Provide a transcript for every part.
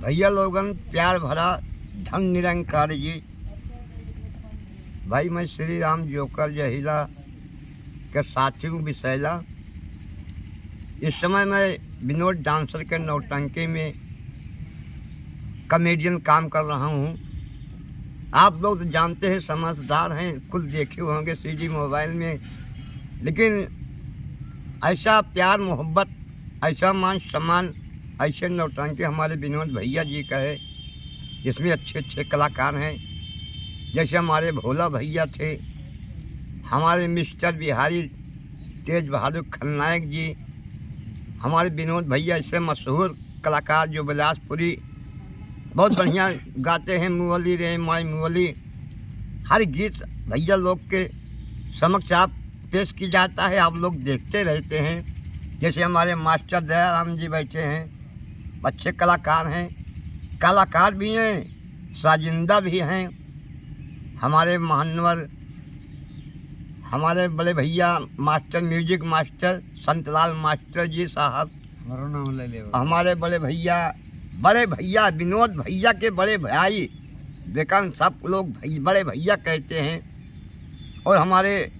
भैया लोगन, प्यार भरा धन निरंकार जी। भाई मैं श्री राम जोकर जहीला के साथी हूँ विशैला। इस समय मैं विनोद डांसर के नौटंकी में कॉमेडियन काम कर रहा हूँ। आप लोग तो जानते हैं, समझदार हैं, कुल देखे होंगे सीडी मोबाइल में। लेकिन ऐसा प्यार मोहब्बत, ऐसा मान सम्मान, ऐसे नौटंकी हमारे विनोद भैया जी का है, जिसमें अच्छे अच्छे कलाकार हैं। जैसे हमारे भोला भैया थे, हमारे मिस्टर बिहारी तेज बहादुर खलनायक जी, हमारे विनोद भैया ऐसे मशहूर कलाकार जो बिलासपुरी बहुत बढ़िया गाते हैं। मुअली रे माई मुअली, हर गीत भैया लोग के समक्ष आप पेश की जाता है, आप लोग देखते रहते हैं। जैसे हमारे मास्टर दयाराम जी बैठे हैं, अच्छे कलाकार हैं, कलाकार भी हैं, साजिंदा भी हैं। हमारे महानवर, हमारे बड़े भैया master, music master Santlal master ji साहब, हमारे बड़े भैया विनोद भैया के बड़े भाई बेकन, सब लोग बड़े भैया कहते हैं। और हमारे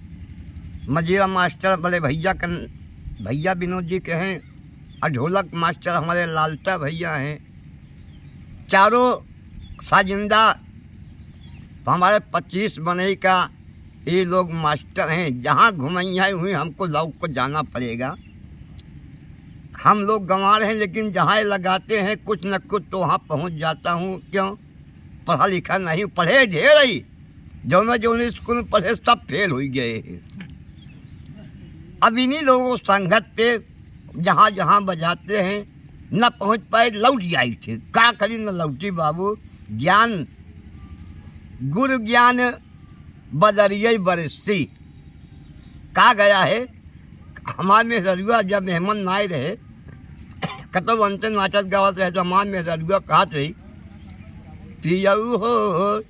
मजीरा मास्टर बड़े भैया विनोद जी के हैं। और ढोलक मास्टर हमारे लालता भैया हैं। चारों साजिंदा हमारे 25 बनई का ये लोग मास्टर हैं। जहाँ घुमैया हुई हमको लौक को जाना पड़ेगा। हम लोग गंवार हैं, लेकिन जहाँ लगाते हैं कुछ न कुछ तो वहाँ पहुँच जाता हूँ। क्यों? पढ़ा लिखा नहीं, पढ़े ढेर ही, जो स्कूल में पढ़े सब फेल हो गए हैं। अब इन्हीं लोगों संगत पे जहाँ जहाँ बजाते हैं न पहुँच पाए, लौट जाए थे। का करी न लौटी बाबू। ज्ञान गुरु ज्ञान बदरिए बरसी का गया है। हमारे में ररुआ जब मेहमान नाए रहे, कतो बनते नाचत गावत रहे, तो हमारे में ररुआ कहत रही, पियऊ हो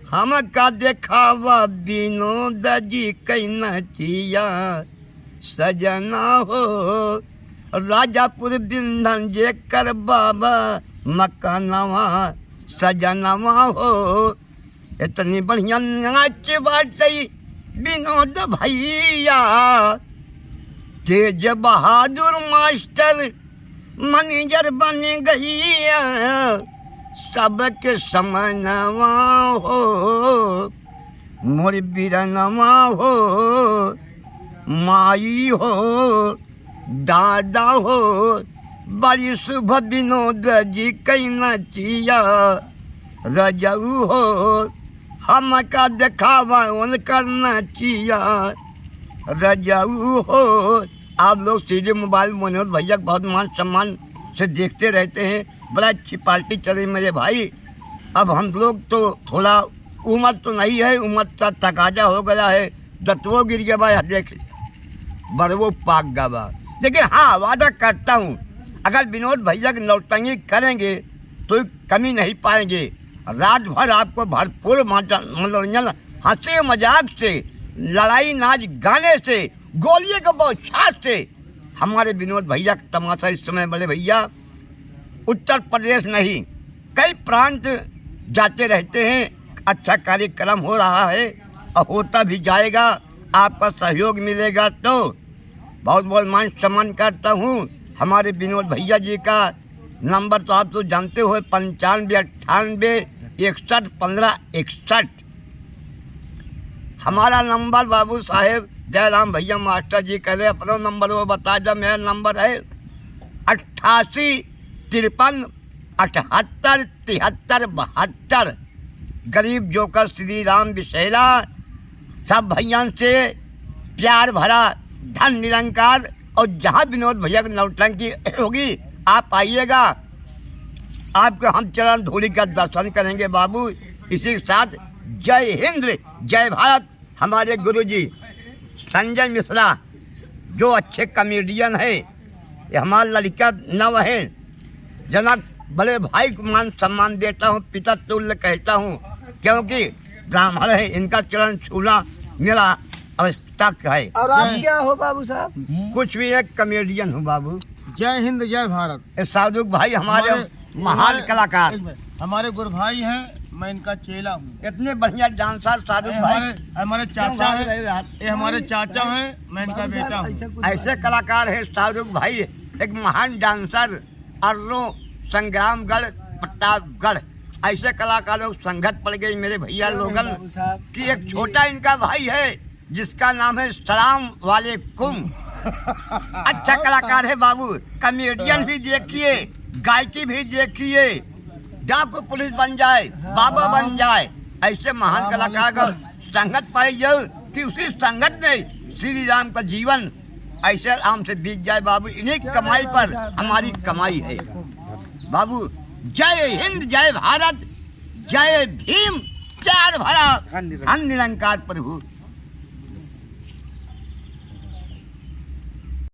हम का देखावा विनोद जी कैना चिया, सजना हो राजापुर बिंधन जे कर बाबा मकानवा, सजनवा हो। इतनी बढ़िया नाच बाटे विनोद भैया, तेज बहादुर मास्टर मैनेजर बन गईया, सबके समनवा हो मोर बीरनवा हो, माई हो दादा हो, बड़ी शुभ विनोद जी कैना चिया, रजऊ हो हम का देखावा उन करना चिया, रजऊ हो। आप लोग सीधे मोबाइल मनोज भैया बहुत मान सम्मान से देखते रहते हैं। बड़ा अच्छी पार्टी चली मेरे भाई। अब हम लोग तो थोड़ा उम्र तो नहीं है, उम्र का तकाजा हो गया है, दतवो गिर गया भाई, देख बड़वो पाक गया बा। लेकिन हाँ, वादा करता हूँ, अगर विनोद भैया की नौटंकी करेंगे तो कमी नहीं पाएंगे। रात भर आपको भरपूर मनोरंजन, हंसी मजाक से, लड़ाई नाच गाने से, गोलियों के बौछार से। हमारे विनोद भैया का तमाशा इस समय बड़े भैया उत्तर प्रदेश नहीं, कई प्रांत जाते रहते हैं। अच्छा कार्यक्रम हो रहा है और होता भी जाएगा। आपका सहयोग मिलेगा तो बहुत बहुत मान सम्मान करता हूँ। हमारे विनोद भैया जी का नंबर तो आप तो जानते हो, 95 98 61 15 61। हमारा नंबर बाबू साहेब जयराम भैया मास्टर जी कह रहे अपना नंबर वो बता दो। मेरा नंबर है 88 53 78 73 72। गरीब जोकर श्री राम विशैला। सब भैया से प्यार भरा धन निरंकार। और जहाँ विनोद भैया की नौटंकी होगी आप आइएगा, आपके हम चरण धूलि का दर्शन करेंगे बाबू। इसी के साथ जय हिंद जय भारत। हमारे गुरुजी संजय मिश्रा जो अच्छे कॉमेडियन है, ये हमारा लड़का नव है, जनक बड़े भाई को मान सम्मान देता हूँ, पिता तुल्य कहता हूँ, क्योंकि ब्राह्मण है, इनका चरण छूना मेरा आवश्यकता है। और आप क्या हो बाबू साहब? कुछ भी एक कॉमेडियन हूँ बाबू। जय हिंद जय भारत। साधु भाई हमारे महान कलाकार। एक मिनट, हमारे गुरु भाई हैं, मैं इनका चेला हूँ। इतने बढ़िया डांसर शाहरुख भाई। हमारे चाचा हैं, ये हमारे चाचा हैं, मैं इनका बेटा हूँ। ऐसे कलाकार हैं शाहरुख भाई, एक महान डांसर, अर्रो, संग्रामगढ़, प्रतापगढ़, ऐसे कलाकारों की संगत पड़ गई मेरे भैया लोगन कि एक छोटा इनका भाई है जिसका नाम है सलाम वाले कुम। अच्छा कलाकार है बाबू, कॉमेडियन भी देखिए, गायकी भी देखिए, डाकू पुलिस बन जाए, बाबा बन जाए, ऐसे महान कलाकार का संगत पाई जाओ कि उसी संगत में श्री राम का जीवन ऐसे आराम से बीत जाए बाबू। इन्हीं कमाई पर हमारी कमाई है बाबू। जय हिंद, जय भारत, जय भीम, चार भरा, हम निरंकार प्रभु।